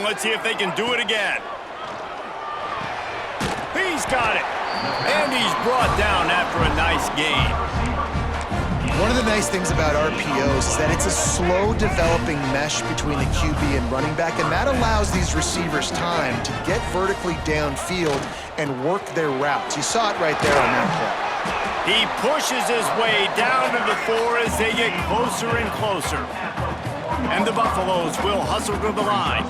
let's see if they can do it again. He's got it. And he's brought down after a nice gain. One of the nice things about RPOs is that it's a slow developing mesh between the QB and running back, and that allows these receivers time to get vertically downfield and work their routes. You saw it right there on that play. He pushes his way down to the 4 as they get closer and closer. And the Buffaloes will hustle to the line.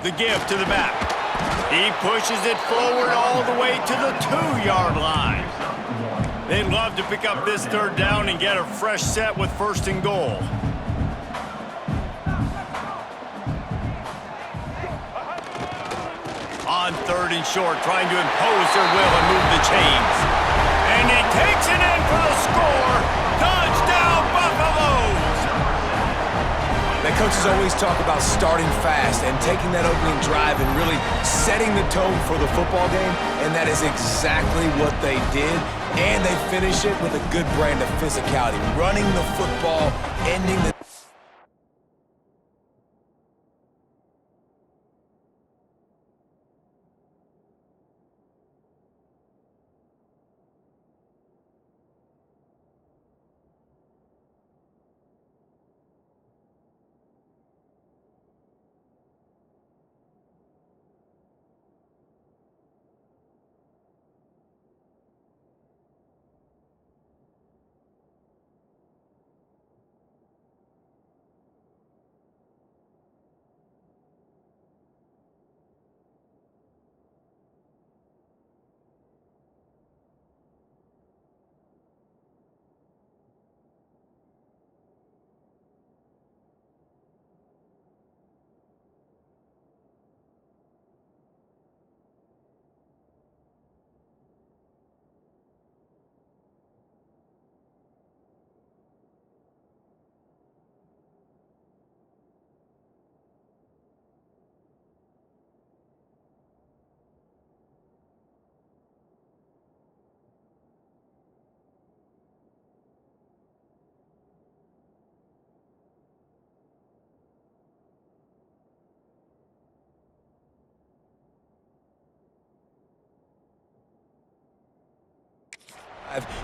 The give to the back. He pushes it forward all the way to the 2-yard line. They'd love to pick up this 3rd down and get a fresh set with 1st and goal. On 3rd and short, trying to impose their will and move the chains. And he takes it in for the score. Touchdown, Buffaloes! The coaches always talk about starting fast and taking that opening drive and really setting the tone for the football game, and that is exactly what they did. And they finish it with a good brand of physicality, running the football, ending the...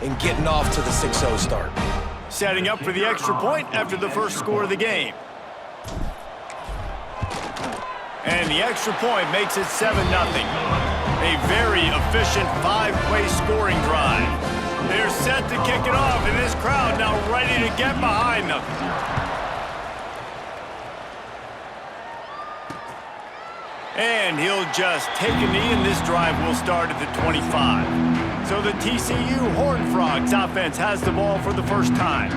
and getting off to the 6-0 start. Setting up for the extra point after the first score of the game. And the extra point makes it 7-0. A very efficient 5-play scoring drive. They're set to kick it off, and this crowd now ready to get behind them. And he'll just take a knee, and this drive will start at the 25. So the TCU Horned Frogs offense has the ball for the first time.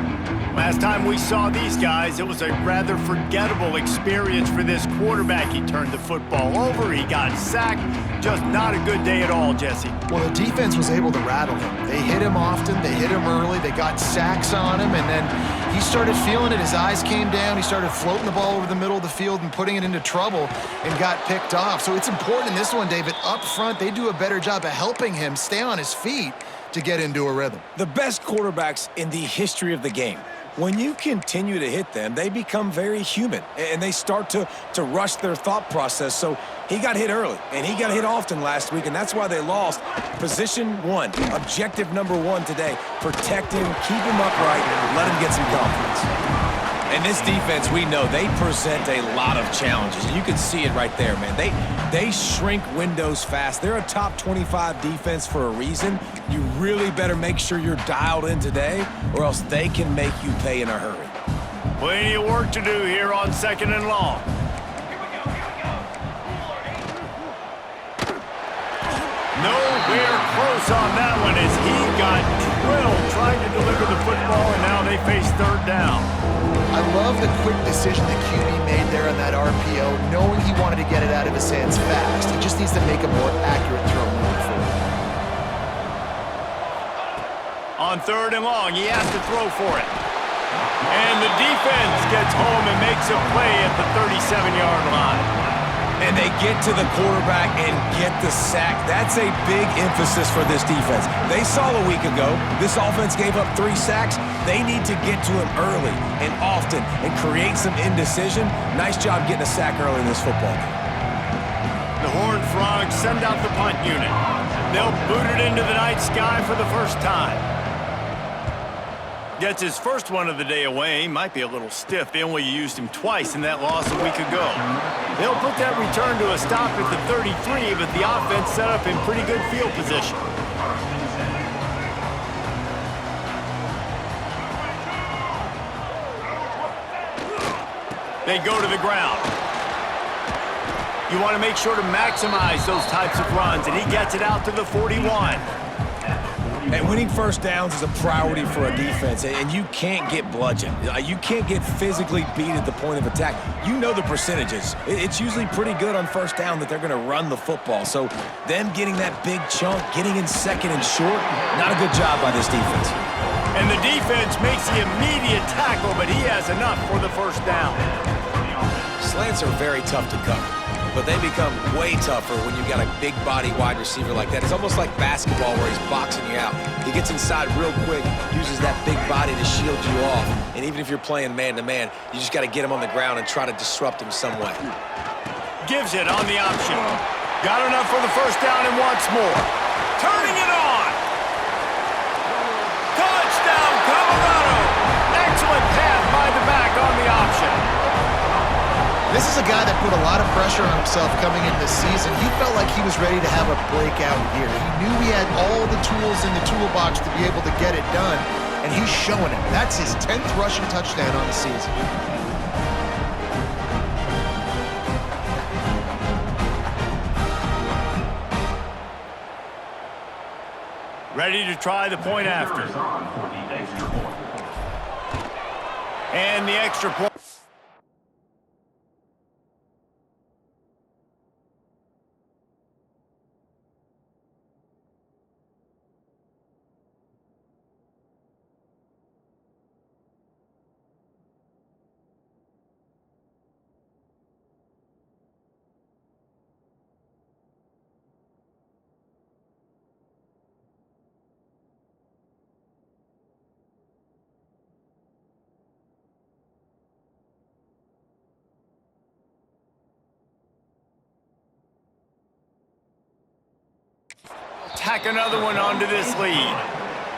Last time we saw these guys, it was a rather forgettable experience for this quarterback. He turned the football over, he got sacked. Just not a good day at all, Jesse. Well, the defense was able to rattle him. They hit him often, they hit him early, they got sacks on him, and then he started feeling it. His eyes came down, he started floating the ball over the middle of the field and putting it into trouble and got picked off. So it's important in this one, David, up front, they do a better job of helping him stay on his feet to get into a rhythm. The best quarterbacks in the history of the game, when you continue to hit them, they become very human, and they start to rush their thought process. So he got hit early, and he got hit often last week, and that's why they lost. Position 1, objective number 1 today, protect him, keep him upright, and let him get some confidence. And this defense, we know, they present a lot of challenges. And you can see it right there, man. They shrink windows fast. They're a top 25 defense for a reason. You really better make sure you're dialed in today, or else they can make you pay in a hurry. Plenty of work to do here on 2nd and long. Nowhere close on that one as he got drilled trying to deliver the football, and now they face 3rd down. I love the quick decision the QB made there on that RPO, knowing he wanted to get it out of his hands fast. He just needs to make a more accurate throw moving forward. On 3rd and long, he has to throw for it. And the defense gets home and makes a play at the 37-yard line. And they get to the quarterback and get the sack. That's a big emphasis for this defense. They saw a week ago, this offense gave up 3 sacks. They need to get to him early and often and create some indecision. Nice job getting a sack early in this football game. The Horned Frogs send out the punt unit. They'll boot it into the night sky for the first time. Gets his first one of the day away. Might be a little stiff. They only used him twice in that loss a week ago. They'll put that return to a stop at the 33, but the offense set up in pretty good field position. They go to the ground. You want to make sure to maximize those types of runs, and he gets it out to the 41. And winning first downs is a priority for a defense, and you can't get bludgeoned. You can't get physically beat at the point of attack. You know the percentages. It's usually pretty good on first down that they're going to run the football. So them getting that big chunk, getting in second and short, not a good job by this defense. And the defense makes the immediate tackle, but he has enough for the first down. Slants are very tough to cover, but they become way tougher when you've got a big body wide receiver like that. It's almost like basketball where he's boxing you out. He gets inside real quick, uses that big body to shield you off. And even if you're playing man-to-man, you just got to get him on the ground and try to disrupt him some way. Gives it on the option. Got enough for the first down and wants more. Turning it on. Touchdown, Colorado. Excellent pass by the back on the option. This is a guy that put a lot of pressure on himself coming into this season. He felt like he was ready to have a breakout year. He knew he had all the tools in the toolbox to be able to get it done, and he's showing it. That's his 10th rushing touchdown on the season. Ready to try the point after. And the extra point. Tack another one onto this lead.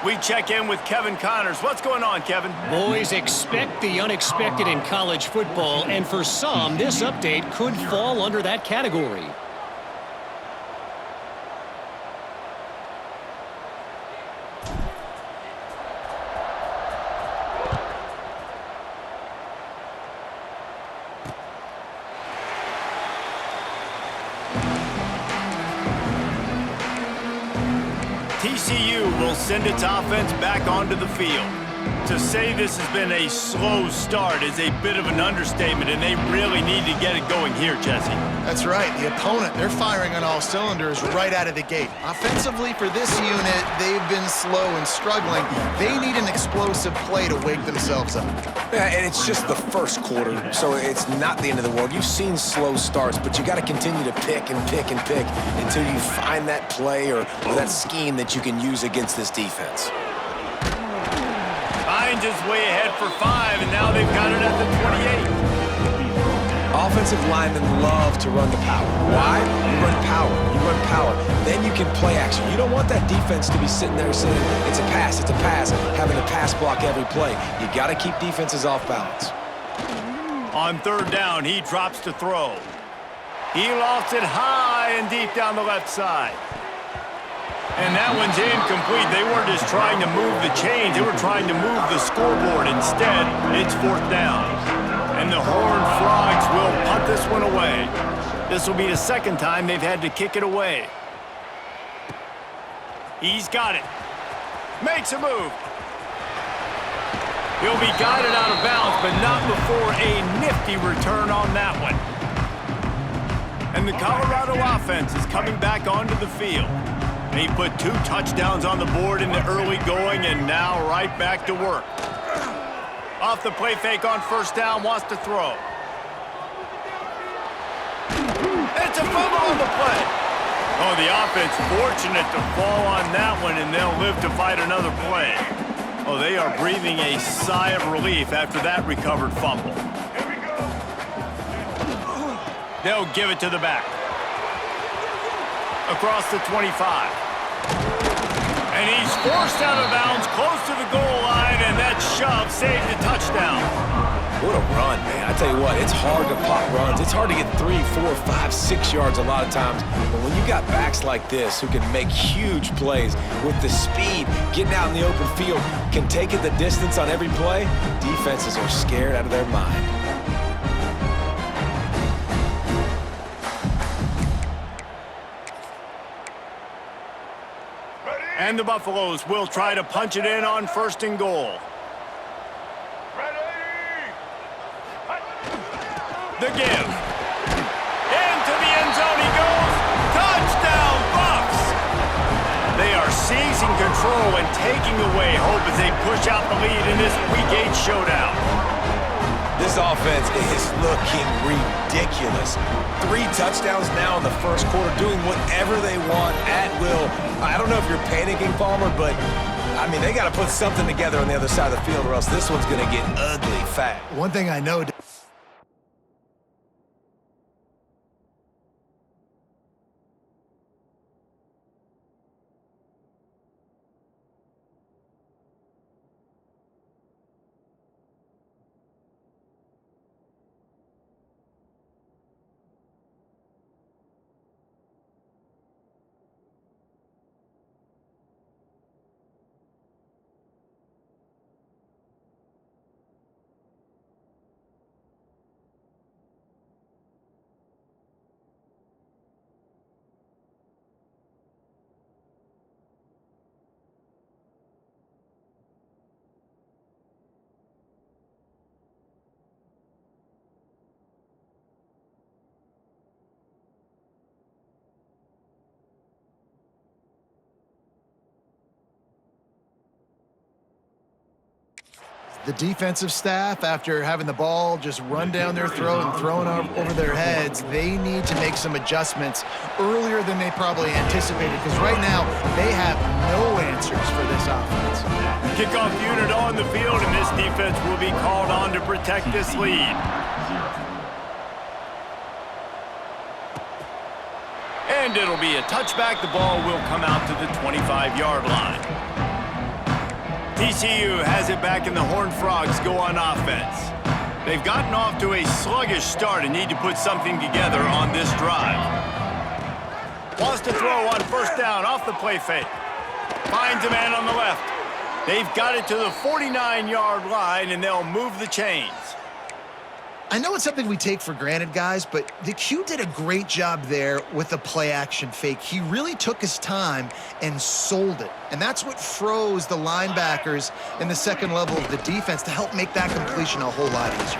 We check in with Kevin Connors. What's going on, Kevin? Boys, expect the unexpected in college football, and for some, this update could fall under that category. TCU will send its offense back onto the field. To say this has been a slow start is a bit of an understatement, and they really need to get it going here, Jesse. That's right. The opponent, they're firing on all cylinders right out of the gate. Offensively for this unit, they've been slow and struggling. They need an explosive play to wake themselves up. Yeah, and it's just the first quarter, so it's not the end of the world. You've seen slow starts, but you got to continue to pick and pick and pick until you find that play or that scheme that you can use against this defense. Finds his way ahead for 5, and now they've got it at the 28. Offensive linemen love to run the power. Why? You run power. You run power. Then you can play action. You don't want that defense to be sitting there saying, it's a pass, having to pass block every play. You got to keep defenses off balance. On third down, he drops to throw. He lofts it high and deep down the left side. And that one's incomplete. They weren't just trying to move the chains. They were trying to move the scoreboard. Instead, it's fourth down. And the Horned Frogs will punt this one away. This will be the second time they've had to kick it away. He's got it. Makes a move. He'll be guided out of bounds, but not before a nifty return on that one. And the Colorado offense is coming back onto the field. He put 2 touchdowns on the board in the early going, and now right back to work. Off the play fake on first down, wants to throw. It's a fumble on the play. Oh, the offense fortunate to fall on that one, and they'll live to fight another play. Oh, they are breathing a sigh of relief after that recovered fumble. They'll give it to the back. Across the 25. And he's forced out of bounds close to the goal line, and that shove saved a touchdown. What a run, man. I tell you what, it's hard to pop runs. It's hard to get 3, 4, 5, 6 yards a lot of times. But when you got backs like this who can make huge plays with the speed, getting out in the open field, can take it the distance on every play, defenses are scared out of their mind. And the Buffaloes will try to punch it in on 1st and goal. The give. Into the end zone he goes. Touchdown, Buffs! They are seizing control and taking away hope as they push out the lead in this Week 8 showdown. This offense is looking ridiculous. 3 touchdowns now in the first quarter, doing whatever they want at will. I don't know if you're panicking, Palmer, but, I mean, they got to put something together on the other side of the field or else this one's going to get ugly fast. One thing I know... The defensive staff, after having the ball just run down their throat and thrown over their heads, they need to make some adjustments earlier than they probably anticipated, because right now they have no answers for this offense. Kickoff unit on the field, and this defense will be called on to protect this lead. And it'll be a touchback. The ball will come out to the 25-yard line. TCU has it back, and the Horned Frogs go on offense. They've gotten off to a sluggish start and need to put something together on this drive. Wants to throw on 1st down off the play fake. Finds a man on the left. They've got it to the 49-yard line, and they'll move the chains. I know it's something we take for granted, guys, but the Q did a great job there with the play-action fake. He really took his time and sold it. And that's what froze the linebackers in the second level of the defense to help make that completion a whole lot easier.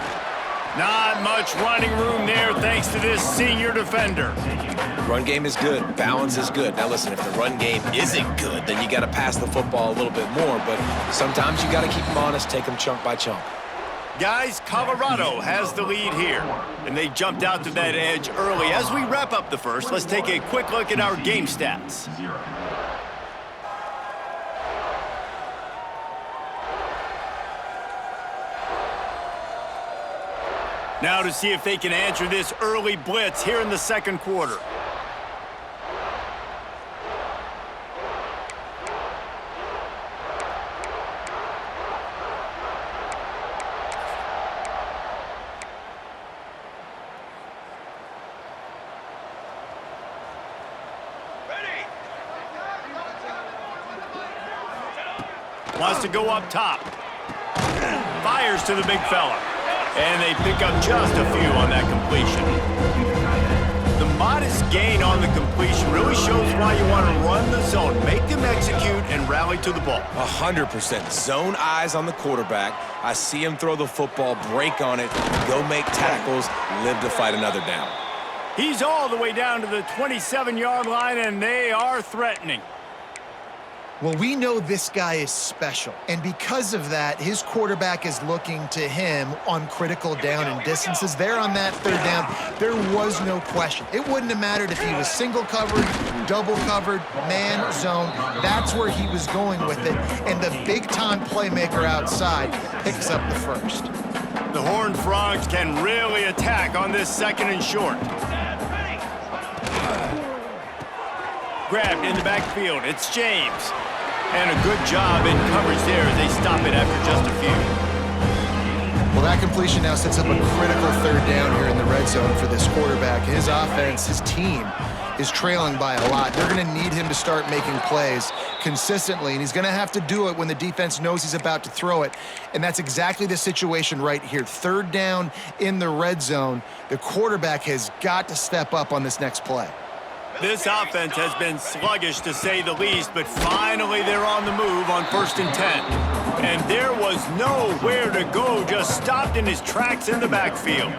Not much running room there thanks to this senior defender. Run game is good. Balance is good. Now, listen, if the run game isn't good, then you got to pass the football a little bit more. But sometimes you got to keep them honest, take them chunk by chunk. Guys, Colorado has the lead here, and they jumped out to that edge early. As we wrap up the first, let's take a quick look at our game stats. Now to see if they can answer this early blitz here in the second quarter. Wants to go up top. Fires to the big fella. And they pick up just a few on that completion. The modest gain on the completion really shows why you want to run the zone. Make them execute and rally to the ball. 100%. Zone eyes on the quarterback. I see him throw the football, break on it, go make tackles, live to fight another down. He's all the way down to the 27-yard line, and they are threatening. Well, we know this guy is special, and because of that, his quarterback is looking to him on critical down and distances. There on that third down, there was no question. It wouldn't have mattered if he was single covered, double covered, man, zone. That's where he was going with it, and the big-time playmaker outside picks up the first. The Horned Frogs can really attack on this second and short. Grabbed in the backfield, it's James. And a good job in coverage there as they stop it after just a few. Well, that completion now sets up a critical third down here in the red zone for this quarterback. His offense, his team is trailing by a lot. They're going to need him to start making plays consistently, and he's going to have to do it when the defense knows he's about to throw it. And that's exactly the situation right here. Third down in the red zone. The quarterback has got to step up on this next play. This offense has been sluggish, to say the least, but finally they're on the move on 1st and 10. And there was nowhere to go, just stopped in his tracks in the backfield.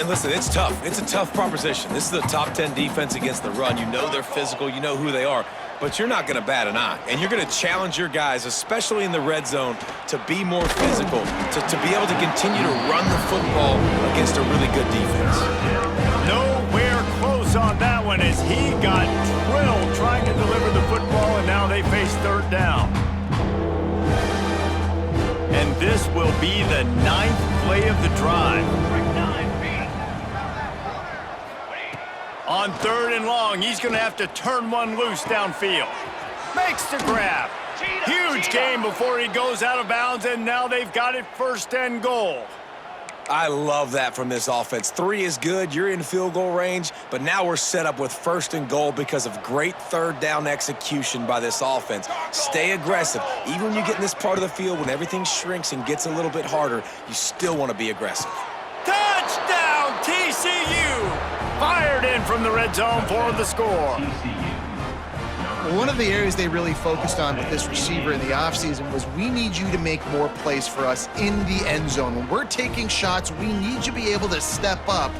And listen, it's tough. It's a tough proposition. This is a top 10 defense against the run. You know they're physical. You know who they are. But you're not going to bat an eye. And you're going to challenge your guys, especially in the red zone, to be more physical, to be able to continue to run the football against a really good defense. Nowhere close on that one as he got drilled trying to deliver the football, and now they face third down. And this will be the 9th play of the drive. On 3rd and long, he's going to have to turn one loose downfield. Makes the grab. Huge gain before he goes out of bounds, and now they've got it 1st and goal. I love that from this offense. 3 is good. You're in field goal range, but now we're set up with 1st and goal because of great third down execution by this offense. Stay aggressive. Even when you get in this part of the field, when everything shrinks and gets a little bit harder, you still want to be aggressive. Touchdown, TCU! Fired in from the red zone for the score. One of the areas they really focused on with this receiver in the offseason was, we need you to make more plays for us in the end zone. When we're taking shots, we need you to be able to step up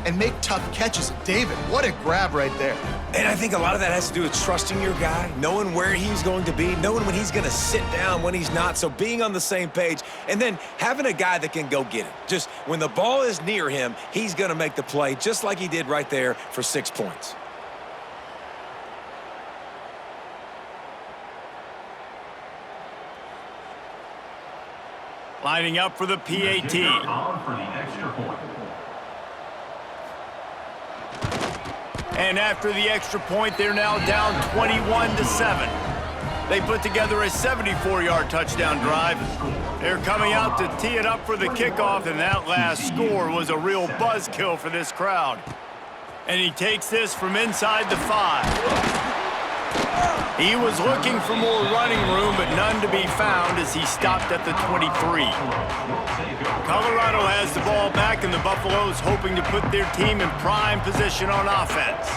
and make tough catches. David, what a grab right there. And I think a lot of that has to do with trusting your guy, knowing where he's going to be, knowing when he's going to sit down, when he's not, so being on the same page, and then having a guy that can go get it. Just when the ball is near him, he's going to make the play, just like he did right there for 6 points. Lining up for the PAT. And after the extra point, they're now down 21-7. They put together a 74-yard touchdown drive. They're coming out to tee it up for the kickoff, and that last score was a real buzzkill for this crowd. And he takes this from inside the 5. He was looking for more running room, but none to be found as he stopped at the 23. Colorado has the ball back, and the Buffaloes hoping to put their team in prime position on offense.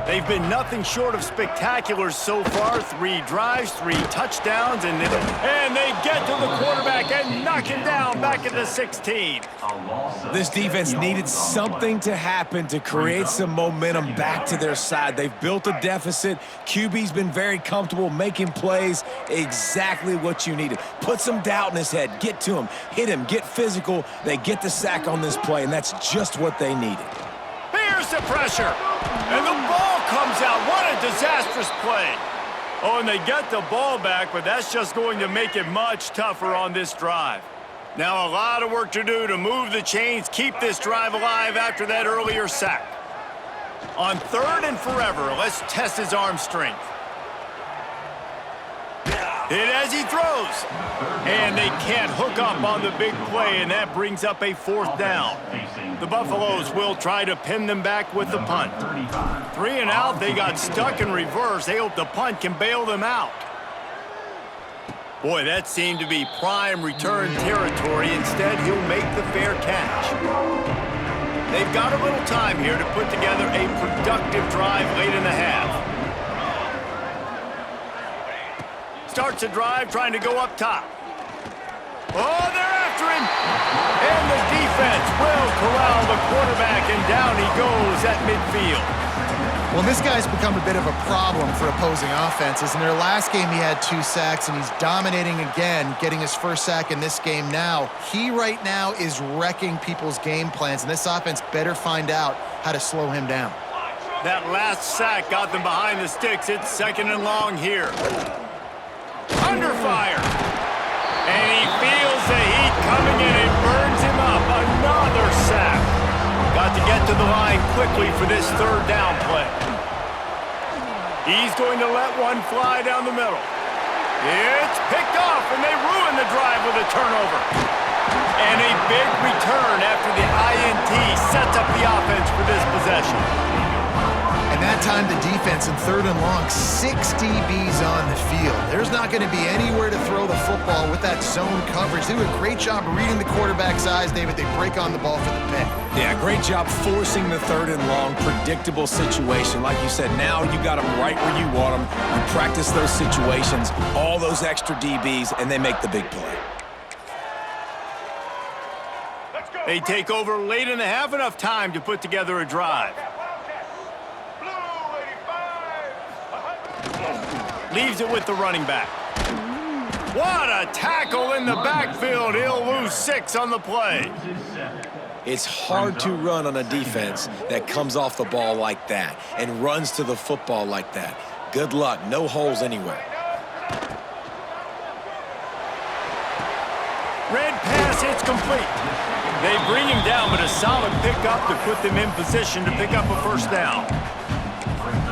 They've been nothing short of spectacular so far. 3 drives, 3 touchdowns, and they get to the quarterback and knock him down back at the 16. This defense needed something to happen to create some momentum back to their side. They've built a deficit. QB's been very comfortable making plays. Exactly what you needed. Put some doubt in his head. Get to him. Hit him. Get physical. They get the sack on this play, and that's just what they needed. Here's the pressure. And the ball comes out. What a disastrous play. Oh, and they get the ball back, but that's just going to make it much tougher on this drive. Now a lot of work to do to move the chains, keep this drive alive after that earlier sack. On 3rd and forever, let's test his arm strength. Hit as he throws. And they can't hook up on the big play, and that brings up a 4th down. The Buffaloes will try to pin them back with the punt. 3 and out, they got stuck in reverse. They hope the punt can bail them out. Boy, that seemed to be prime return territory. Instead, he'll make the fair catch. They've got a little time here to put together a productive drive late in the half. Starts a drive trying to go up top. Oh, they're after him. And the defense will corral the quarterback, and down he goes at midfield. Well, this guy's become a bit of a problem for opposing offenses. In their last game, he had 2 sacks, and he's dominating again, getting his first sack in this game now. He right now is wrecking people's game plans, and this offense better find out how to slow him down. That last sack got them behind the sticks. It's 2nd and long here. Under fire. And he feels the heat coming in and burns him up. Another sack. Got to get to the line quickly for this 3rd down play. He's going to let one fly down the middle. It's picked off, and they ruin the drive with a turnover. And a big return after the INT sets up the offense for this possession. And that time the defense in 3rd and long, 6 DBs on the field. There's not going to be anywhere to throw the football with that zone coverage. They do a great job of reading the quarterback's eyes, David. They break on the ball for the pick. Yeah, great job forcing the 3rd and long, predictable situation. Like you said, now you got them right where you want them. You practice those situations, all those extra DBs, and they make the big play. They take over late in the half, enough time to put together a drive. Leaves it with the running back. What a tackle in the backfield. He'll lose 6 on the play. It's hard to run on a defense that comes off the ball like that and runs to the football like that. Good luck. No holes anywhere. Red pass, it's complete. They bring him down, but a solid pickup to put them in position to pick up a 1st down.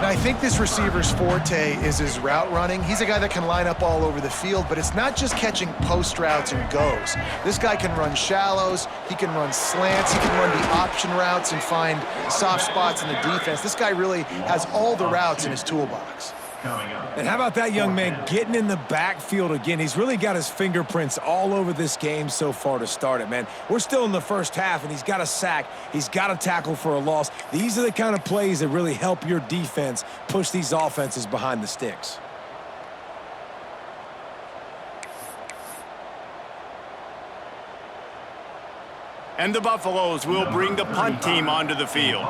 Now, I think this receiver's forte is his route running. He's a guy that can line up all over the field, but it's not just catching post routes and goes. This guy can run shallows, he can run slants, he can run the option routes and find soft spots in the defense. This guy really has all the routes in his toolbox. And how about that young man getting in the backfield again? He's really got his fingerprints all over this game so far to start it, man. We're still in the 1st half, and he's got a sack. He's got a tackle for a loss. These are the kind of plays that really help your defense push these offenses behind the sticks. And the Buffaloes will bring the punt team onto the field.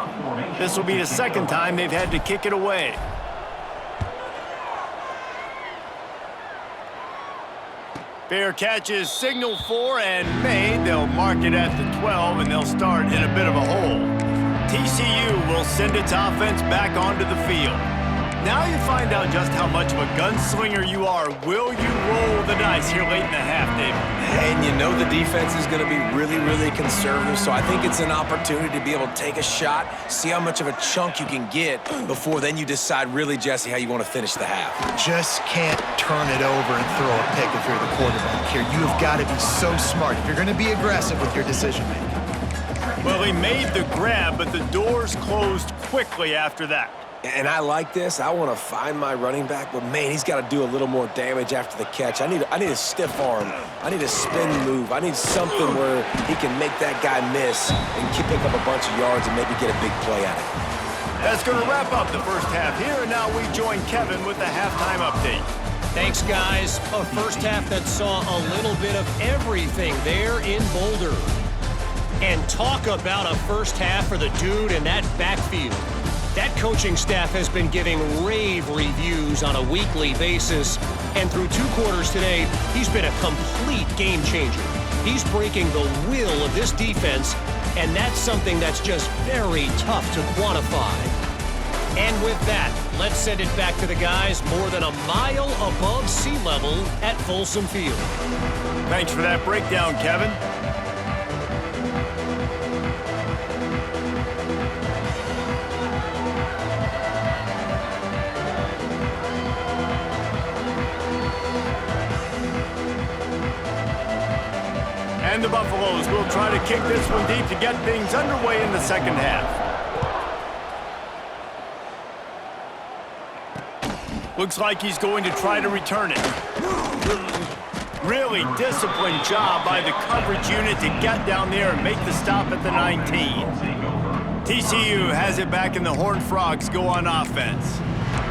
This will be the 2nd time they've had to kick it away. Fair catch is signaled for and made. They'll mark it at the 12, and they'll start in a bit of a hole. TCU will send its offense back onto the field. Now you find out just how much of a gunslinger you are. Will you roll the dice here late in the half, David? And you know the defense is going to be really, really conservative, so I think it's an opportunity to be able to take a shot, see how much of a chunk you can get before then you decide really, Jesse, how you want to finish the half. Just can't turn it over and throw a pick if you're the quarterback here. You have got to be so smart if you're going to be aggressive with your decision-making. Well, he made the grab, but the doors closed quickly after that. And I like this. I want to find my running back, but man, he's got to do a little more damage after the catch. I need a stiff arm. I need a spin move. I need something where he can make that guy miss and pick up a bunch of yards and maybe get a big play at it. That's going to wrap up the 1st half here, and now we join Kevin with the halftime update. Thanks, guys. A 1st half that saw a little bit of everything there in Boulder. And talk about a 1st half for the dude in that backfield. That coaching staff has been giving rave reviews on a weekly basis, and through 2 quarters today, he's been a complete game changer. He's breaking the will of this defense, and that's something that's just very tough to quantify. And with that, let's send it back to the guys more than a mile above sea level at Folsom Field. Thanks for that breakdown, Kevin. And the Buffaloes will try to kick this one deep to get things underway in the 2nd half. Looks like he's going to try to return it. Really disciplined job by the coverage unit to get down there and make the stop at the 19. TCU has it back, and the Horned Frogs go on offense.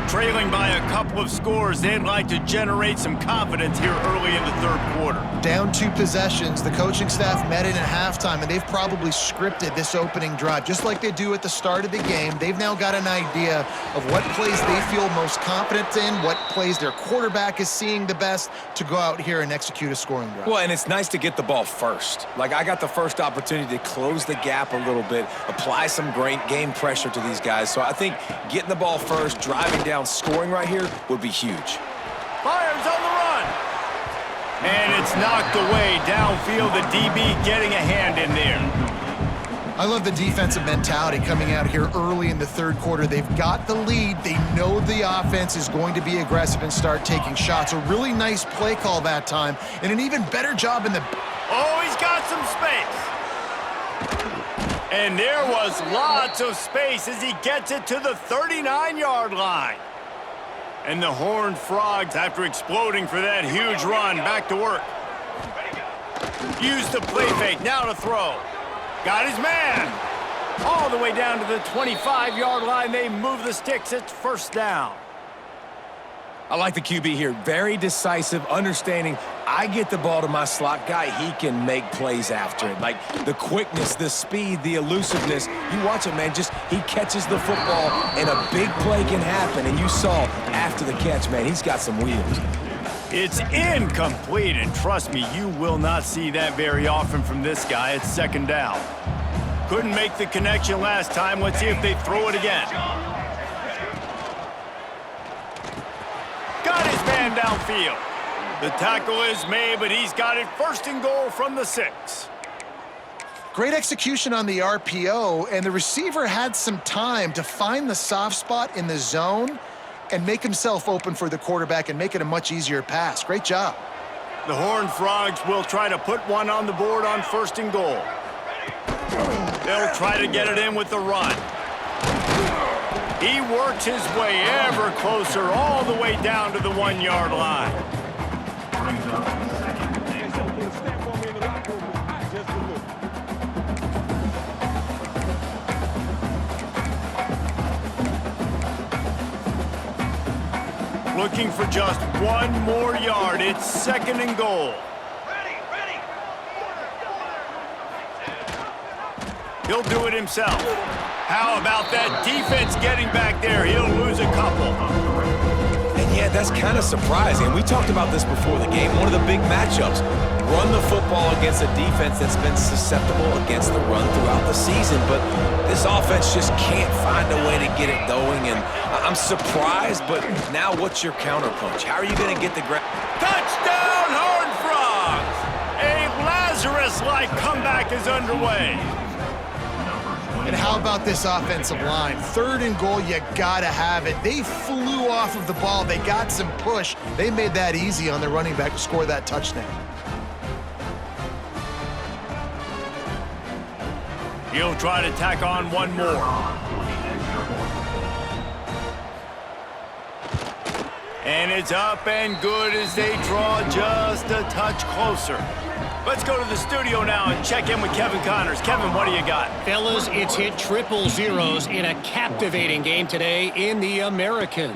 Trailing by a couple of scores, they'd like to generate some confidence here early in the third quarter. Down 2 possessions, the coaching staff met in at halftime, and they've probably scripted this opening drive. Just like they do at the start of the game, they've now got an idea of what plays they feel most confident in, what plays their quarterback is seeing the best to go out here and execute a scoring drive. Well, and it's nice to get the ball first. Like, I got the first opportunity to close the gap a little bit, apply some great game pressure to these guys. So I think getting the ball first, driving down, scoring right here would be huge. Fires on the run. And it's knocked away downfield. The DB getting a hand in there. I love the defensive mentality coming out here early in the third quarter. They've got the lead. They know the offense is going to be aggressive and start taking shots. A really nice play call that time, and an even better job in the... Oh, he's got some space. And there was lots of space as he gets it to the 39-yard line. And the Horned Frogs, after exploding for that huge run, back to work. Use the play fake, now to throw. Got his man. All the way down to the 25-yard line. They move the sticks. It's first down. I like the QB here. Very decisive, understanding I get the ball to my slot guy, he can make plays after it. Like the quickness, the speed, the elusiveness. You watch it, man, just he catches the football and a big play can happen. And you saw after the catch, man, he's got some wheels. It's incomplete, and trust me, you will not see that very often from this guy. It's second down. Couldn't make the connection last time. Let's see if they throw it again. Got his man downfield. The tackle is made, but he's got it first and goal from the 6. Great execution on the RPO, and the receiver had some time to find the soft spot in the zone and make himself open for the quarterback and make it a much easier pass. Great job. The Horned Frogs will try to put one on the board on first and goal. They'll try to get it in with the run. He works his way ever closer all the way down to the 1-yard line. Looking for just one more yard. It's second and goal. He'll do it himself. How about that defense getting back there? He'll lose a couple. And yeah, that's kind of surprising. We talked about this before the game. One of the big matchups. Run the football against a defense that's been susceptible against the run throughout the season. But this offense just can't find a way to get it going. And I'm surprised, but now what's your counterpunch? How are you going to get the ground? Touchdown, Horned Frogs! A Lazarus-like comeback is underway. And how about this offensive line? Third and goal, you gotta have it. They flew off of the ball. They got some push. They made that easy on the running back to score that touchdown. He'll try to tack on one more. And it's up and good as they draw just a touch closer. Let's go to the studio now and check in with Kevin Connors. Kevin, what do you got? Fellas, it's hit triple zeros in a captivating game today in the American.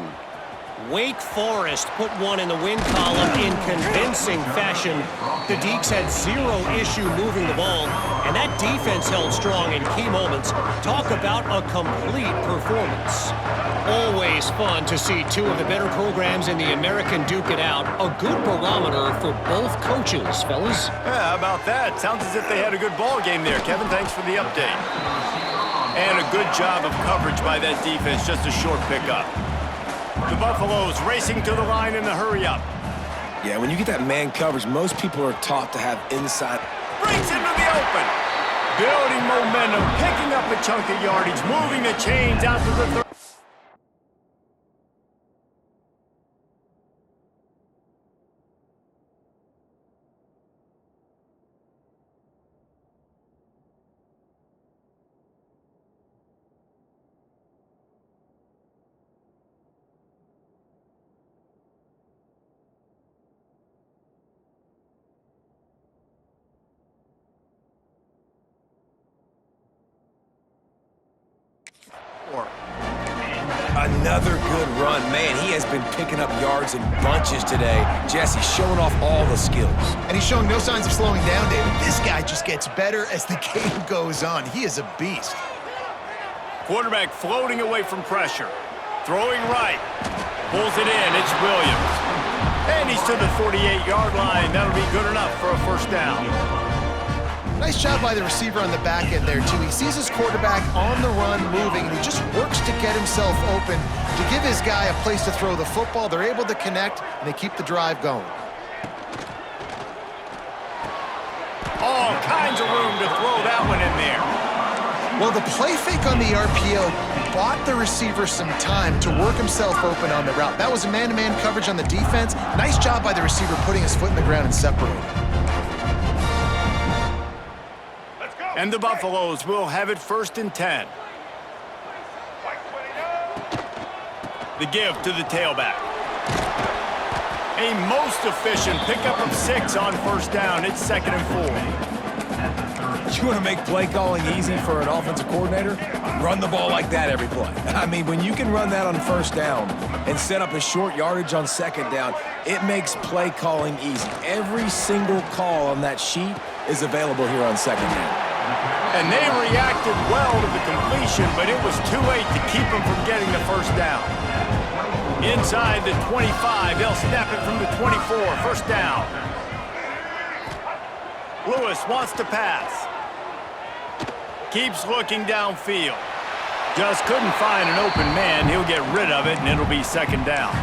Wake Forest put one in the win column in convincing fashion. The Deacs had zero issue moving the ball, and that defense held strong in key moments. Talk about a complete performance. Always fun to see two of the better programs in the American duke it out. A good barometer for both coaches, fellas. Yeah, how about that? Sounds as if they had a good ball game there. Kevin, thanks for the update. And a good job of coverage by that defense, just a short pickup. The Buffaloes racing to the line in the hurry-up. Yeah, when you get that man coverage, most people are taught to have inside. Breaks into the open. Building momentum, picking up a chunk of yardage, moving the chains out to the third. Another good run. Man, he has been picking up yards in bunches today. Jesse showing off all the skills. And he's showing no signs of slowing down, David. This guy just gets better as the game goes on. He is a beast. Quarterback floating away from pressure. Throwing right. Pulls it in. It's Williams. And he's to the 48-yard line. That'll be good enough for a first down. Nice job by the receiver on the back end there, too. He sees his quarterback on the run moving, and he just works to get himself open to give his guy a place to throw the football. They're able to connect, and they keep the drive going. All kinds of room to throw that one in there. Well, the play fake on the RPO bought the receiver some time to work himself open on the route. That was a man-to-man coverage on the defense. Nice job by the receiver putting his foot in the ground and separating. And the Buffaloes will have it 1st and 10. The give to the tailback. A most efficient pickup of 6 on first down. It's 2nd and 4. You want to make play calling easy for an offensive coordinator? Run the ball like that every play. I mean, when you can run that on first down and set up a short yardage on 2nd down, it makes play calling easy. Every single call on that sheet is available here on 2nd down. And they reacted well to the completion, but it was too late to keep them from getting the first down. Inside the 25, they'll snap it from the 24, first down. Lewis wants to pass. Keeps looking downfield. Just couldn't find an open man. He'll get rid of it, and it'll be 2nd down.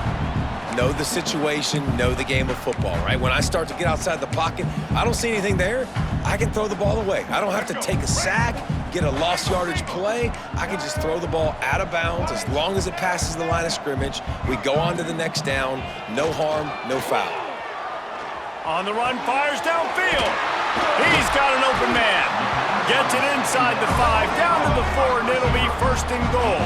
Know the situation, know the game of football, right? When I start to get outside the pocket, I don't see anything there, I can throw the ball away. I don't have to take a sack, get a lost yardage play. I can just throw the ball out of bounds as long as it passes the line of scrimmage. We go on to the next down. No harm, no foul. On the run, fires downfield. He's got an open man. Gets it inside the 5, down to the 4, and it'll be 1st and goal.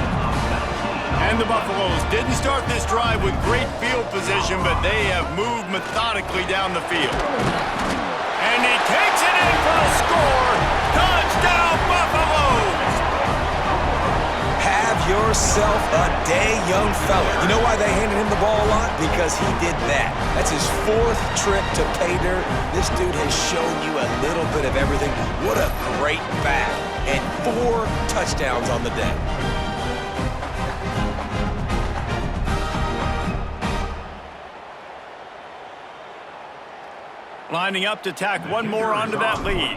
And the Buffaloes didn't start this drive with great field position, but they have moved methodically down the field. And he takes it in for the score. Touchdown, Buffaloes! Have yourself a day, young fella. You know why they handed him the ball a lot? Because he did that. That's his 4th trip to pay dirt. This dude has shown you a little bit of everything. What a great back. And 4 touchdowns on the day. Lining up to tack one more onto that lead.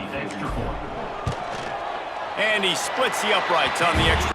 And he splits the uprights on the extra.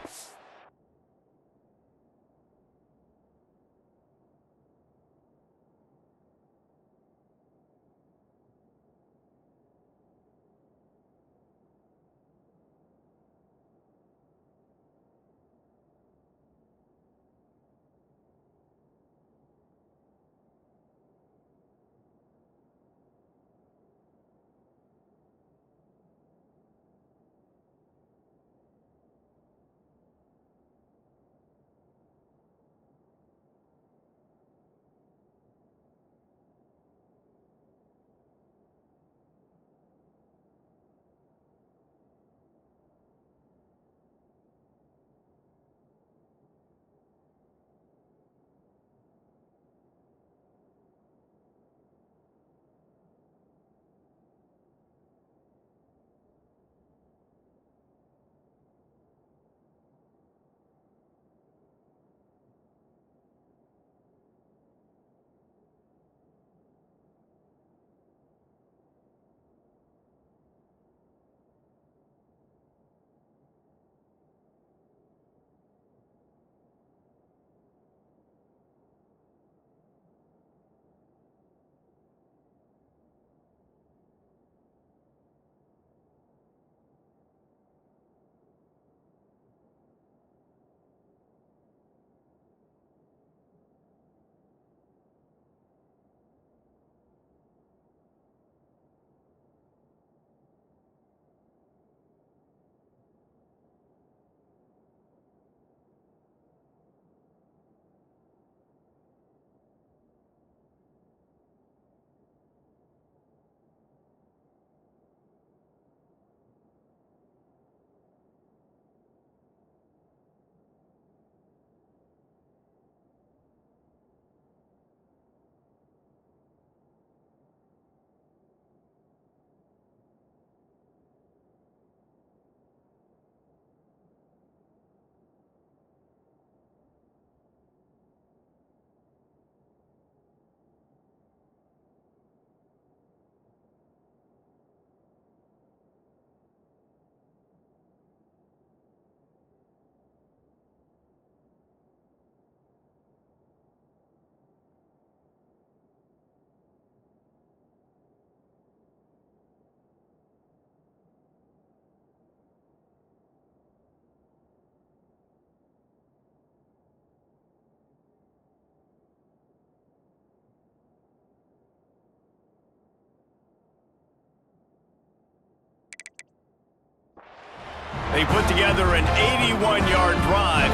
They put together an 81-yard drive,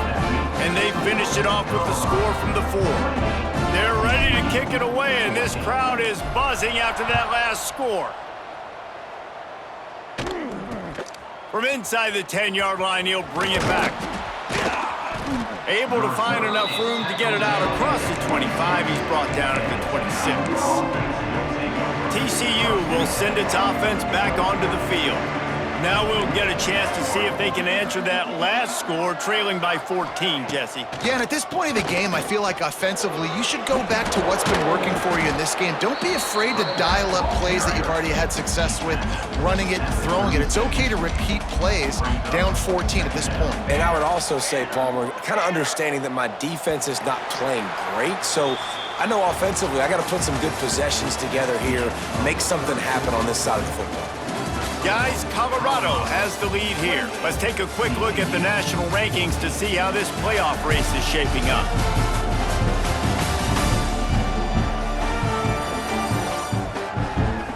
and they finished it off with the score from the 4. They're ready to kick it away, and this crowd is buzzing after that last score. From inside the 10-yard line, he'll bring it back. Able to find enough room to get it out across the 25. He's brought down at the 26. TCU will send its offense back onto the field. Now we'll get a chance to see if they can answer that last score, trailing by 14, Jesse. Yeah, and at this point of the game, I feel like offensively, you should go back to what's been working for you in this game. Don't be afraid to dial up plays that you've already had success with, running it and throwing it. It's okay to repeat plays down 14 at this point. And I would also say, Palmer, kind of understanding that my defense is not playing great, so I know offensively I got to put some good possessions together here, make something happen on this side of the football. Guys, Colorado has the lead here. Let's take a quick look at the national rankings to see how this playoff race is shaping up.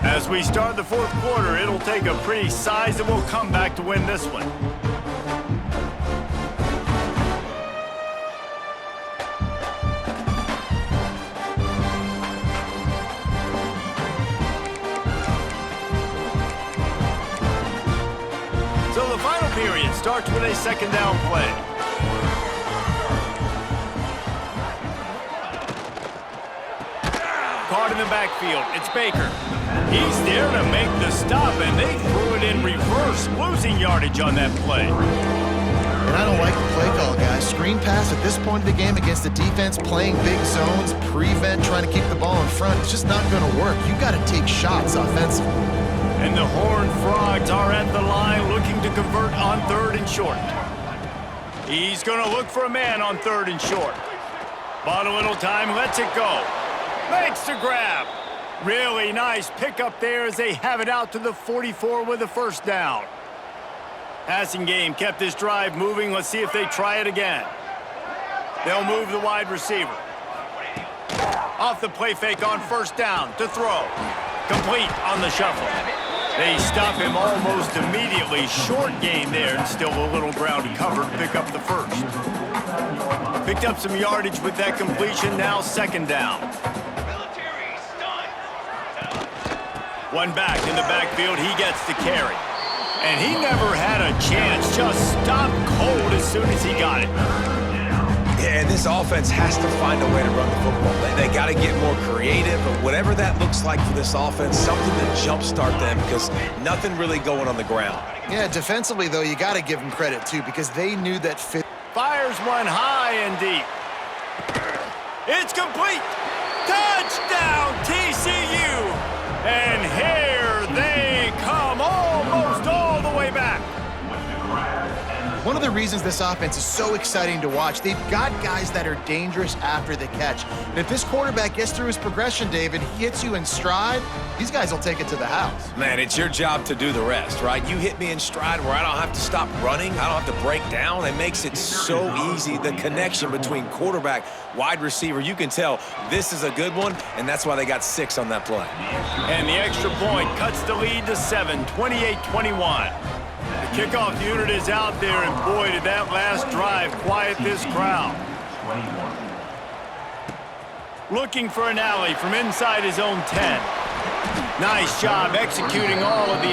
As we start the fourth quarter, it'll take a pretty sizable comeback to win this one. So the final period starts with a second down play. Caught in the backfield, it's Baker. He's there to make the stop, and they threw it in reverse, losing yardage on that play. And I don't like the play call, guys. Screen pass at this point of the game against the defense, playing big zones, prevent, trying to keep the ball in front. It's just not going to work. You got to take shots offensively. And the Horned Frogs are at the line looking to convert on 3rd and short. He's going to look for a man on 3rd and short. Bought a little time, lets it go. Makes the grab. Really nice pickup there as they have it out to the 44 with a first down. Passing game kept this drive moving. Let's see if they try it again. They'll move the wide receiver. Off the play fake on first down to throw. Complete on the shuffle. They stop him almost immediately. Short gain there, and still a little ground to cover to pick up the first. Picked up some yardage with that completion, now second down. One back in the backfield, he gets the carry. And he never had a chance, just stopped cold as soon as he got it. Yeah, and this offense has to find a way to run the football. They got to get more creative, but whatever that looks like for this offense, something to jumpstart them because nothing really going on the ground. Yeah, defensively, though, you got to give them credit, too, because they knew that fit. Fires one high and deep. It's complete. Touchdown, TCU. And here they come, almost all the way back. One of the reasons this offense is so exciting to watch, they've got guys that are dangerous after the catch. And if this quarterback gets through his progression, David, he hits you in stride, these guys will take it to the house. Man, it's your job to do the rest, right? You hit me in stride where I don't have to stop running. I don't have to break down. It makes it so easy. The connection between quarterback, wide receiver, you can tell this is a good one, and that's why they got 6 on that play. And the extra point cuts the lead to 7, 28-21. The kickoff unit is out there, and boy, did that last drive quiet this crowd. Looking for an alley from inside his own 10. Nice job executing all of the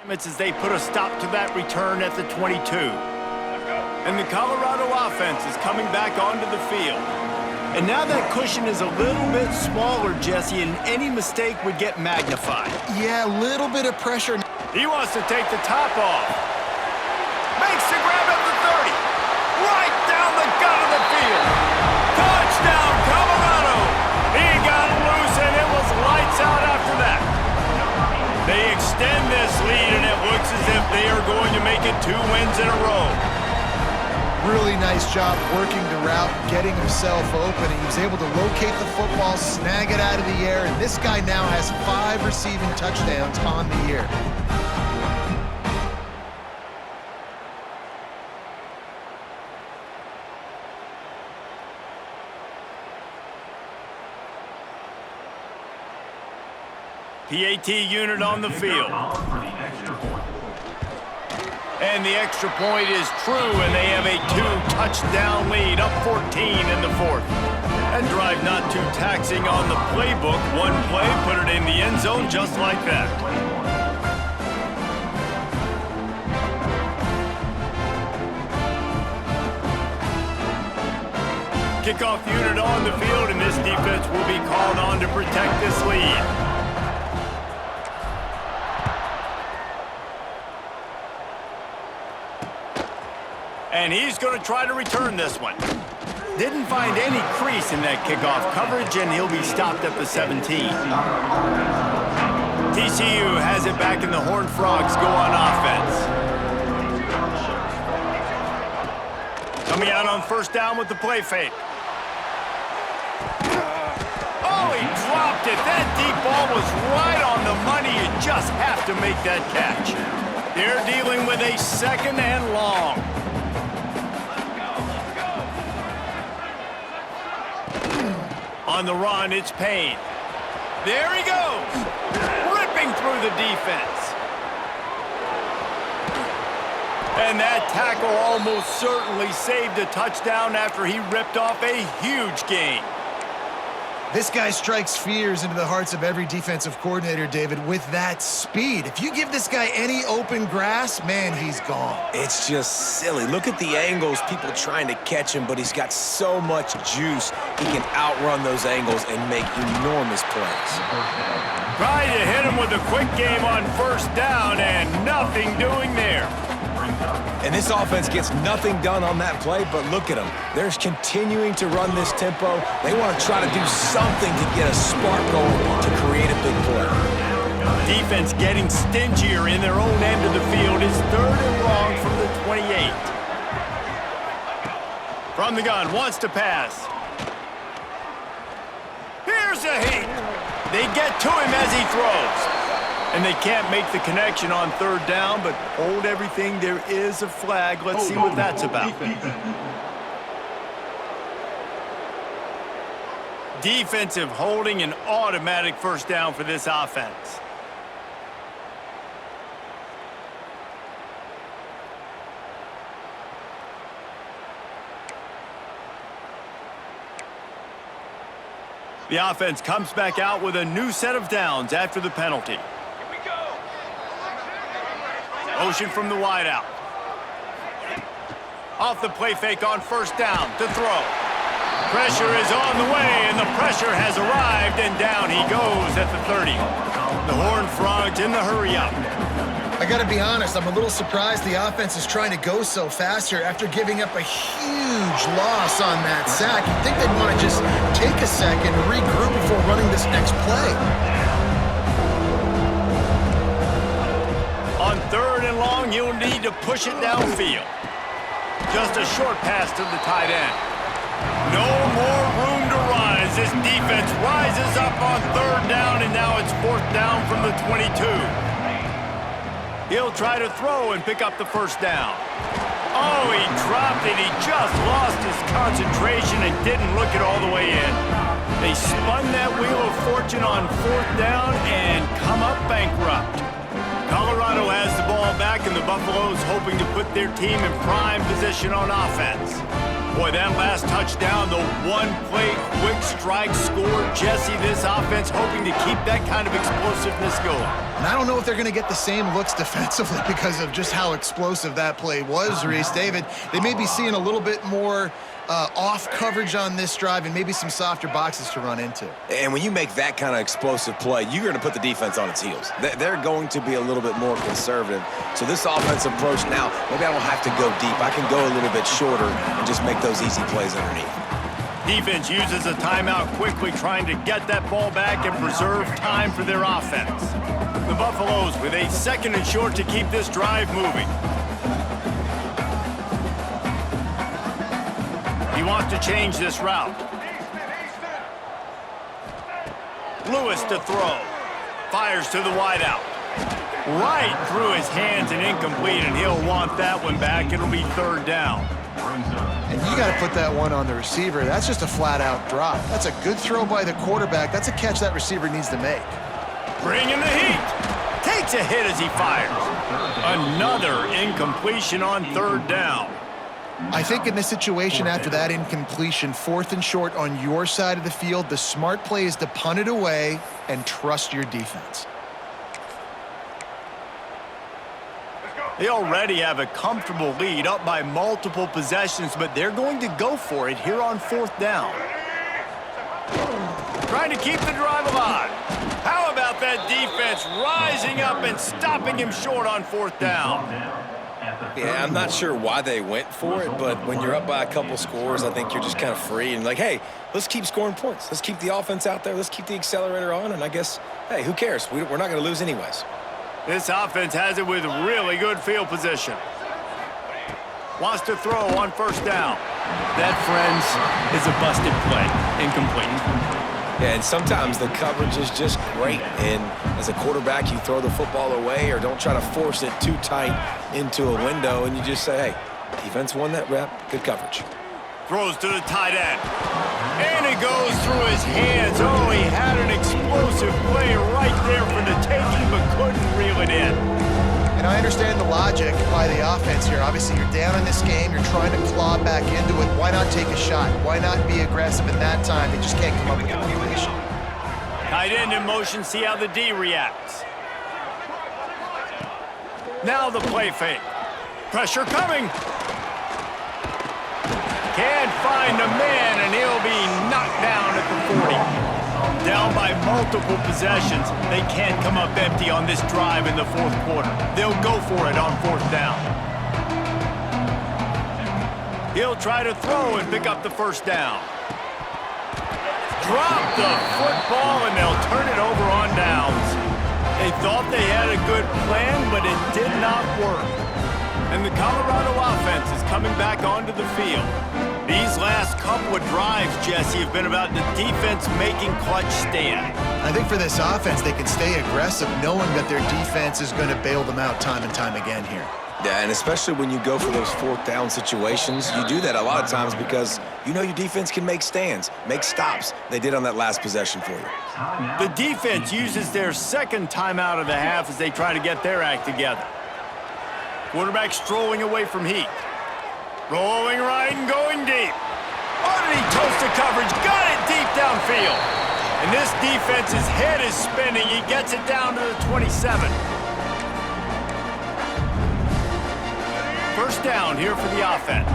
As they put a stop to that return at the 22. And the Colorado offense is coming back onto the field. And now that cushion is a little bit smaller, Jesse, and any mistake would get magnified. Yeah, a little bit of pressure. He wants to take the top off. Makes the grab at the 30. Right down the gut of the field. Touchdown, Colorado. He got loose, and it was lights out after that. They extend this lead, and it looks as if they are going to make it 2 wins in a row. Really nice job working the route, getting himself open. He was able to locate the football, snag it out of the air, and this guy now has 5 receiving touchdowns on the year. PAT unit on the field. And the extra point is true, and they have a 2-touchdown lead, up 14 in the 4th. That drive not too taxing on the playbook. One play, put it in the end zone just like that. Kickoff unit on the field, and this defense will be called on to protect this lead. And he's going to try to return this one. Didn't find any crease in that kickoff coverage, and he'll be stopped at the 17. TCU has it back, and the Horned Frogs go on offense. Coming out on first down with the play fake. Oh, he dropped it. That deep ball was right on the money. You just have to make that catch. They're dealing with a 2nd and long. On the run, it's Payne. There he goes, ripping through the defense. And that tackle almost certainly saved a touchdown after he ripped off a huge gain. This guy strikes fears into the hearts of every defensive coordinator, David, with that speed. If you give this guy any open grass, man, he's gone. It's just silly. Look at the angles, people trying to catch him, but he's got so much juice. He can outrun those angles and make enormous plays. Trying to hit him with a quick game on first down, and nothing doing there. And this offense gets nothing done on that play, but look at them. They're continuing to run this tempo. They want to try to do something to get a spark going to create a big play. Defense getting stingier in their own end of the field. Is 3rd and long from the 28. From the gun, wants to pass. Here's a heat. They get to him as he throws. And they can't make the connection on 3rd down, but hold everything. There is a flag. Let's see what that's about. Defensive holding, an automatic first down for this offense. The offense comes back out with a new set of downs after the penalty. Motion from the wideout. Off the play fake on first down to throw. Pressure is on the way, and the pressure has arrived, and down he goes at the 30. The Horned Frogs in the hurry-up. I got to be honest, I'm a little surprised the offense is trying to go so fast here after giving up a huge loss on that sack. You'd think they'd want to just take a second and regroup before running this next play. On 3rd and long, you'll need to push it downfield. Just a short pass to the tight end. No more room to run as this defense rises up on 3rd down, and now it's 4th down from the 22. He'll try to throw and pick up the first down. Oh, he dropped it. He just lost his concentration and didn't look it all the way in. They spun that wheel of fortune on 4th down and come up bankrupt. Colorado has the ball back, and the Buffaloes hoping to put their team in prime position on offense. Boy, that last touchdown, the one-play quick strike score. Jesse, this offense hoping to keep that kind of explosiveness going. And I don't know if they're going to get the same looks defensively because of just how explosive that play was, Reese. David, they may be seeing a little bit more off coverage on this drive and maybe some softer boxes to run into. And when you make that kind of explosive play, you're going to put the defense on its heels. They're going to be a little bit more conservative. So this offensive approach now, maybe I don't have to go deep. I can go a little bit shorter and just make those easy plays underneath. Defense uses a timeout quickly, trying to get that ball back and preserve time for their offense. The Buffaloes with a 2nd and short to keep this drive moving. He wants to change this route. Lewis to throw. Fires to the wideout. Right through his hands and incomplete, and he'll want that one back. It'll be 3rd down. And you got to put that one on the receiver. That's just a flat-out drop. That's a good throw by the quarterback. That's a catch that receiver needs to make. Bringing the heat. Takes a hit as he fires. Another incompletion on 3rd down. I think in this situation, after that incompletion, 4th and short on your side of the field, the smart play is to punt it away and trust your defense. They already have a comfortable lead, up by multiple possessions, but they're going to go for it here on 4th down. Trying to keep the drive alive. How about that defense rising up and stopping him short on 4th down? Yeah, I'm not sure why they went for it, but when you're up by a couple scores, I think you're just kind of free and like, hey, let's keep scoring points. Let's keep the offense out there. Let's keep the accelerator on, and I guess, hey, who cares? We're not going to lose anyways. This offense has it with really good field position. Wants to throw on 1st down. That, friends, is a busted play. Incomplete. Yeah, and sometimes the coverage is just great. And as a quarterback, you throw the football away or don't try to force it too tight into a window, and you just say, hey, defense won that rep. Good coverage. Throws to the tight end. And it goes through his hands. Oh, he had an explosive play right there for the taking, but couldn't reel it in. And I understand the logic by the offense here. Obviously, you're down in this game. You're trying to claw back into it. Why not take a shot? Why not be aggressive in that time? They just can't come up with a completion. Tight end in motion. See how the D reacts. Now the play fake. Pressure coming. Can't find a man, and he'll be knocked down at the 40. Down by multiple possessions. They can't come up empty on this drive in the 4th quarter. They'll go for it on 4th down. He'll try to throw and pick up the 1st down. Drop the football, and they'll turn it over on downs. They thought they had a good plan, but it did not work. And the Colorado offense is coming back onto the field. These last couple of drives, Jesse, have been about the defense making clutch stand. I think for this offense, they can stay aggressive knowing that their defense is going to bail them out time and time again here. Yeah, and especially when you go for those 4th down situations, you do that a lot of times because you know your defense can make stands, make stops. They did on that last possession for you. The defense uses their 2nd timeout of the half as they try to get their act together. Quarterback strolling away from Heat. Rolling right and going deep. Oh, did he toast the coverage? Got it deep downfield. And this defense's head is spinning. He gets it down to the 27. 1st down here for the offense.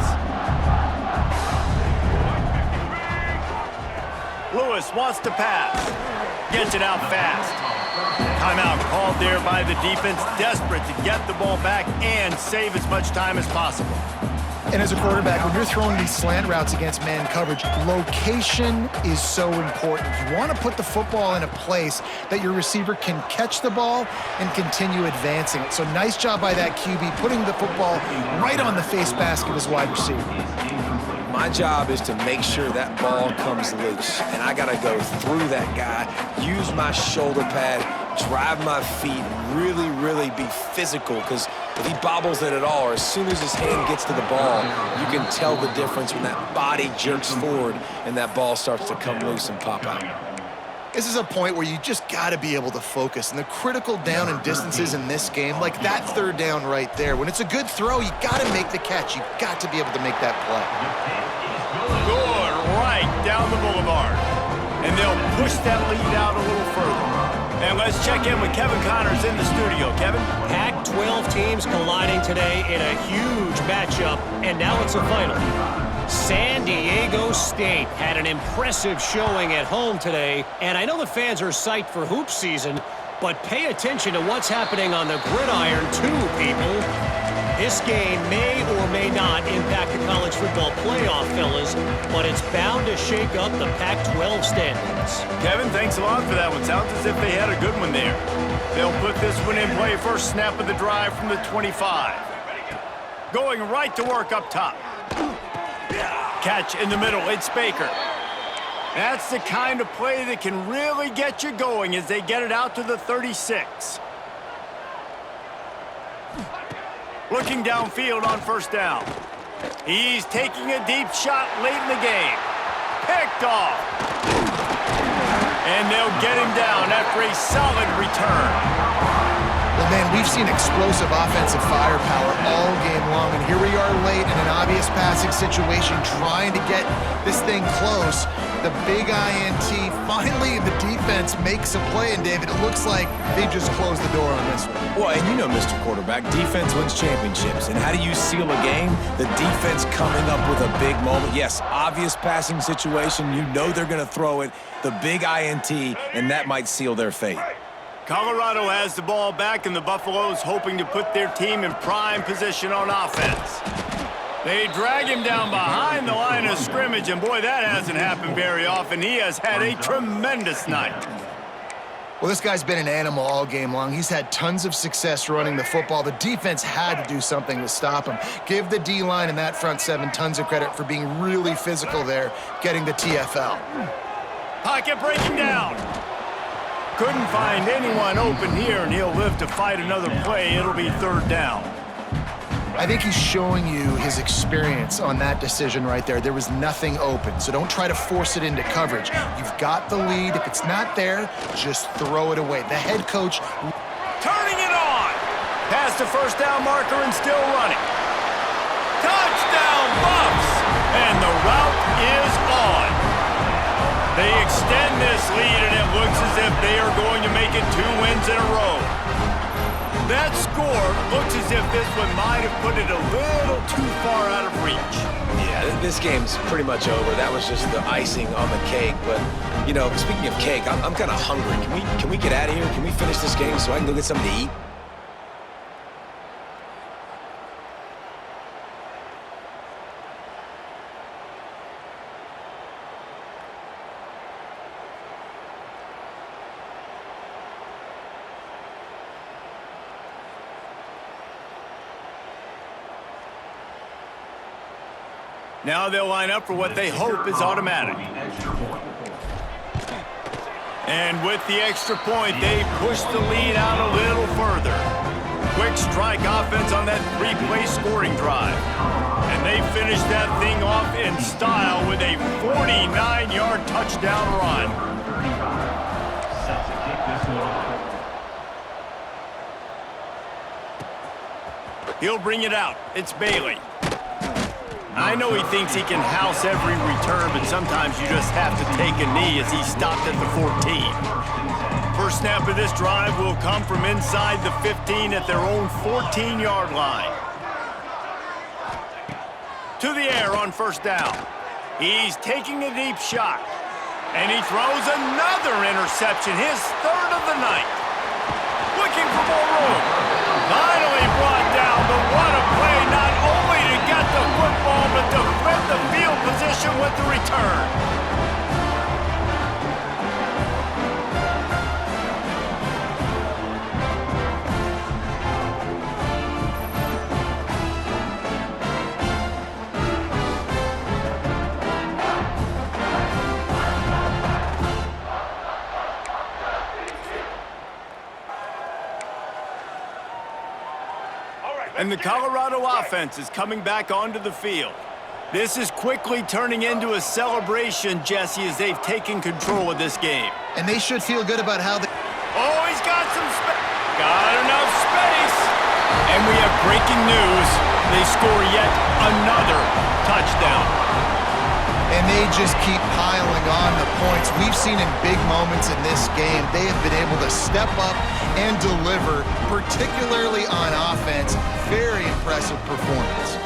Lewis wants to pass. Gets it out fast. Timeout called there by the defense, desperate to get the ball back and save as much time as possible. And as a quarterback, when you're throwing these slant routes against man coverage, location is so important. You want to put the football in a place that your receiver can catch the ball and continue advancing it. So nice job by that QB, putting the football right on the face mask of his wide receiver. My job is to make sure that ball comes loose, and I got to go through that guy, use my shoulder pad, drive my feet, really be physical, because if he bobbles it at all, or as soon as his hand gets to the ball, you can tell the difference when that body jerks forward and that ball starts to come loose and pop out. This is a point where you just got to be able to focus. And the critical down and distances in this game, like that third down right there, when it's a good throw, you got to make the catch. You got to be able to make that play. Good, right down the boulevard. And they'll push that lead out a little further. And let's check in with Kevin Connors in the studio. Kevin? Pac-12 teams colliding today in a huge matchup, and now it's a final. San Diego State had an impressive showing at home today, and I know the fans are psyched for hoop season, but pay attention to what's happening on the gridiron too, people. This game may or may not impact the college football playoff, fellas, but it's bound to shake up the Pac-12 standings. Kevin, thanks a lot for that one. Sounds as if they had a good one there. They'll put this one in play first snap of the drive from the 25. Going right to work up top. Catch in the middle, it's Baker. That's the kind of play that can really get you going as they get it out to the 36. Looking downfield on first down. He's taking a deep shot late in the game. Picked off. And they'll get him down after a solid return. Well, man, we've seen explosive offensive firepower all game long, and here we are late in an obvious passing situation trying to get this thing close. The big INT, finally the defense makes a play, and David, it looks like they just closed the door on this one. Well, and you know, Mr. Quarterback, defense wins championships. And how do you seal a game? The defense coming up with a big moment. Yes, obvious passing situation. You know they're going to throw it. The big INT, and that might seal their fate. Colorado has the ball back, and the Buffaloes hoping to put their team in prime position on offense. They drag him down behind the line of scrimmage, and boy, that hasn't happened very often. He has had a tremendous night. Well, this guy's been an animal all game long. He's had tons of success running the football. The defense had to do something to stop him. Give the D-line and that front seven tons of credit for being really physical there, getting the TFL. Pocket breaking down. Couldn't find anyone open here, and he'll live to fight another play. It'll be third down. I think he's showing you his experience on that decision right there. There was nothing open, so don't try to force it into coverage. You've got the lead. If it's not there, just throw it away. The head coach turning it on. Past the first down marker and still running. Touchdown, Buffs! And the route is on. They extend this lead, and it looks as if they are going to make it 2 wins in a row. That score looks as if this one might have put it a little too far out of reach. Yeah, this game's pretty much over. That was just the icing on the cake. But, you know, speaking of cake, I'm kind of hungry. Can we get out of here? Can we finish this game so I can go get something to eat? Now they'll line up for what they hope is automatic. And with the extra point, they push the lead out a little further. Quick strike offense on that 3-play scoring drive. And they finish that thing off in style with a 49-yard touchdown run. He'll bring it out. It's Bailey. I know he thinks he can house every return, but sometimes you just have to take a knee as he stopped at the 14. First snap of this drive will come from inside the 15 at their own 14-yard line. To the air on first down. He's taking a deep shot. And he throws another interception, his third of the night. Looking for more room. Finally brought down, but what a play, not only to get the football, but to flip the field position with the return. And the Colorado offense is coming back onto the field. This is quickly turning into a celebration, Jesse, as they've taken control of this game. And they should feel good about how they... Oh, he's got some space. Got enough space. And we have breaking news. They score yet another touchdown. And they just keep piling on the points. We've seen in big moments in this game, they have been able to step up and deliver, particularly on offense. Very impressive performance.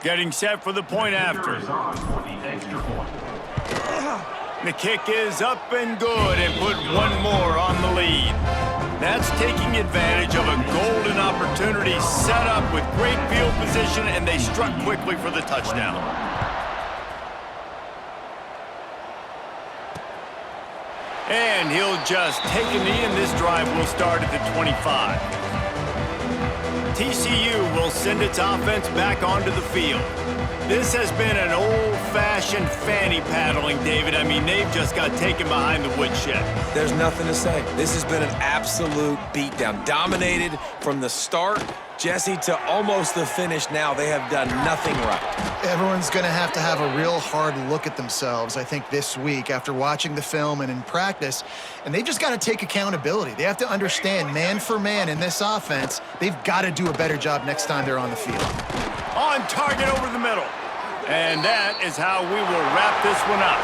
Getting set for the point after. The kick is up and good and put one more on the lead. That's taking advantage of a golden opportunity set up with great field position, and they struck quickly for the touchdown. And he'll just take a knee, and this drive will start at the 25. TCU will send its offense back onto the field. This has been an old-fashioned fanny paddling, David. I mean, they've just got taken behind the woodshed. There's nothing to say. This has been an absolute beatdown. Dominated from the start, Jesse, to almost the finish now. They have done nothing right. Everyone's going to have a real hard look at themselves, I think, this week after watching the film and in practice. And they've just got to take accountability. They have to understand, man for man in this offense, they've got to do a better job next time they're on the field. On target over the middle. And that is how we will wrap this one up.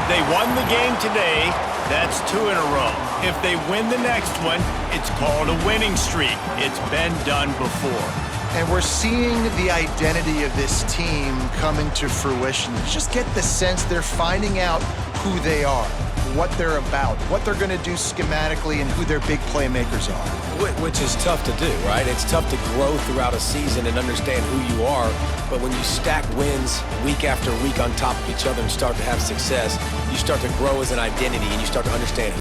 They won the game today. That's 2 in a row. If they win the next one, it's called a winning streak. It's been done before. And we're seeing the identity of this team coming to fruition. You just get the sense they're finding out who they are, what they're about, what they're going to do schematically, and who their big playmakers are. Which is tough to do, right? It's tough to grow throughout a season and understand who you are. But when you stack wins week after week on top of each other and start to have success, you start to grow as an identity and you start to understand